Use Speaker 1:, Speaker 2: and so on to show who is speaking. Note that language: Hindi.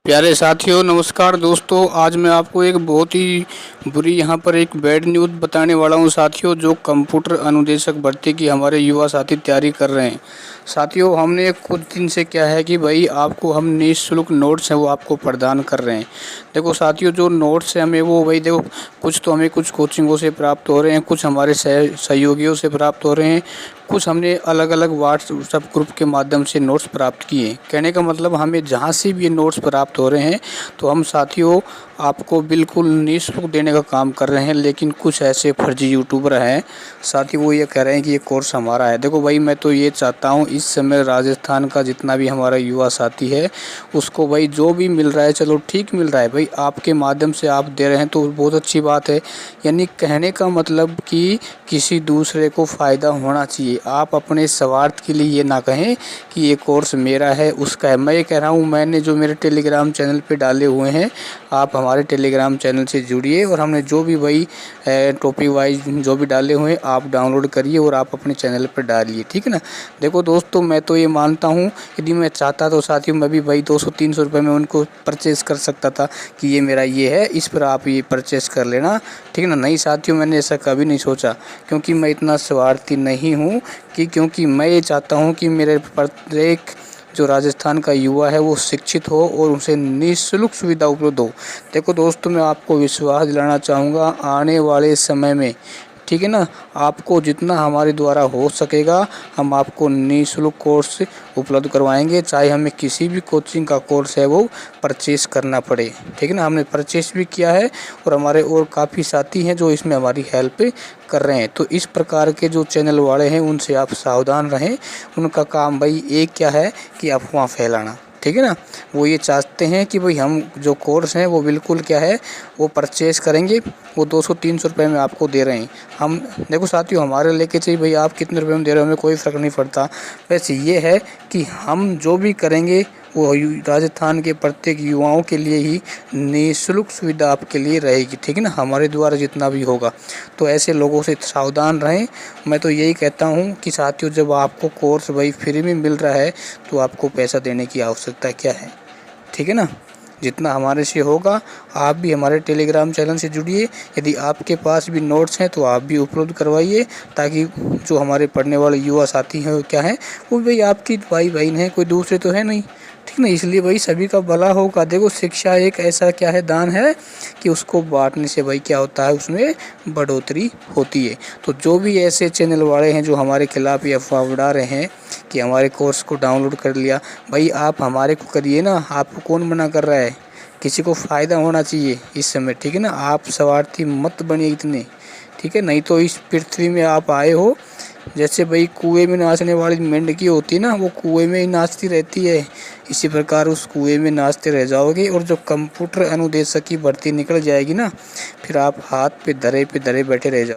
Speaker 1: प्यारे साथियों, नमस्कार दोस्तों। आज मैं आपको एक बहुत ही बुरी यहाँ पर एक बैड न्यूज़ बताने वाला हूँ साथियों। जो कंप्यूटर अनुदेशक भर्ती की हमारे युवा साथी तैयारी कर रहे हैं साथियों, हमने कुछ दिन से क्या है कि भाई आपको हम निःशुल्क नोट्स हैं वो आपको प्रदान कर रहे हैं। देखो साथियों, जो नोट्स हैं हमें वो भाई देखो, कुछ तो हमें कुछ कोचिंगों से प्राप्त हो रहे हैं, कुछ हमारे सहयोगियों से प्राप्त हो रहे हैं, कुछ हमने अलग अलग व्हाट्सएप ग्रुप के माध्यम से नोट्स प्राप्त किए। कहने का मतलब हमें जहाँ से भी ये नोट्स प्राप्त हो रहे हैं तो हम साथियों आपको बिल्कुल निःशुल्क देने का काम कर रहे हैं। लेकिन कुछ ऐसे फर्जी यूट्यूबर हैं साथी, वो ये कह रहे हैं कि ये कोर्स हमारा है। देखो भाई, मैं तो ये चाहता हूँ इस समय राजस्थान का जितना भी हमारा युवा साथी है उसको भाई जो भी मिल रहा है, चलो ठीक मिल रहा है भाई, आपके माध्यम से आप दे रहे हैं तो बहुत अच्छी बात है। यानी कहने का मतलब कि किसी दूसरे को फ़ायदा होना चाहिए। आप अपने स्वार्थ के लिए ये ना कहें कि ये कोर्स मेरा है, उसका है। मैं ये कह रहा हूँ, मैंने जो मेरे टेलीग्राम चैनल पे डाले हुए हैं, आप हमारे टेलीग्राम चैनल से जुड़िए और हमने जो भी भाई टॉपिक वाइज जो भी डाले हुए हैं आप डाउनलोड करिए और आप अपने चैनल पर डालिए, ठीक है ना। देखो दोस्तों, मैं तो ये मानता हूँ यदि मैं चाहता तो साथियों मैं भी भाई 200-300 रुपये में उनको परचेज़ कर सकता था कि ये मेरा ये है, इस पर आप ये परचेज़ कर लेना, ठीक है ना। नहीं साथियों, मैंने ऐसा कभी नहीं सोचा, क्योंकि मैं इतना स्वार्थी नहीं हूँ क्योंकि मैं ये चाहता हूँ कि मेरे प्रत्येक जो राजस्थान का युवा है वो शिक्षित हो और उसे निःशुल्क सुविधा उपलब्ध हो। देखो दोस्तों, मैं आपको विश्वास दिलाना चाहूँगा आने वाले समय में, ठीक है ना, आपको जितना हमारे द्वारा हो सकेगा हम आपको निःशुल्क कोर्स उपलब्ध करवाएंगे, चाहे हमें किसी भी कोचिंग का कोर्स है वो परचेस करना पड़े, ठीक है ना। हमने परचेस भी किया है और हमारे और काफ़ी साथी हैं जो इसमें हमारी हेल्प कर रहे हैं। तो इस प्रकार के जो चैनल वाले हैं उनसे आप सावधान रहें। उनका काम भाई एक क्या है कि अफवाह फैलाना, ठीक है ना। वो ये चाहते हैं कि भाई हम जो कोर्स हैं वो बिल्कुल क्या है वो परचेज़ करेंगे, वो 200-300 रुपये में आपको दे रहे हैं। हम देखो साथियों, हमारे लेके चाहिए भाई आप कितने रुपए में दे रहे हो हमें कोई फ़र्क नहीं पड़ता। वैसे ये है कि हम जो भी करेंगे वो राजस्थान के प्रत्येक युवाओं के लिए ही निःशुल्क सुविधा आपके लिए रहेगी, ठीक है ना, हमारे द्वारा जितना भी होगा। तो ऐसे लोगों से सावधान रहें। मैं तो यही कहता हूँ कि साथियों, जब आपको कोर्स भाई फ्री में मिल रहा है तो आपको पैसा देने की आवश्यकता क्या है, ठीक है ना। जितना हमारे से होगा आप भी हमारे टेलीग्राम चैनल से जुड़िए। यदि आपके पास भी नोट्स हैं तो आप भी उपलब्ध करवाइए, ताकि जो हमारे पढ़ने वाले युवा साथी हैं वो क्या है वो भाई आपकी भाई बहन है, कोई दूसरे तो है नहीं, ठीक ना। इसलिए भाई सभी का भला होगा। देखो, शिक्षा एक ऐसा क्या है दान है कि उसको बांटने से भाई क्या होता है, उसमें बढ़ोतरी होती है। तो जो भी ऐसे चैनल वाले हैं जो हमारे खिलाफ ये अफवाह उड़ा रहे हैं कि हमारे कोर्स को डाउनलोड कर लिया, भाई आप हमारे को करिए ना, आपको कौन मना कर रहा है। किसी को फ़ायदा होना चाहिए इस समय, ठीक है ना। आप स्वार्थी मत बनिए इतने, ठीक है। नहीं तो इस पृथ्वी में आप आए हो, जैसे भाई कुएं में नाचने वाली मेंढकी होती है ना, वो कुएं में ही नाचती रहती है, इसी प्रकार उस कुएं में नाचते रह जाओगे। और जो कंप्यूटर अनुदेशक की भर्ती निकल जाएगी ना, फिर आप हाथ पे धरे बैठे रह जाओ।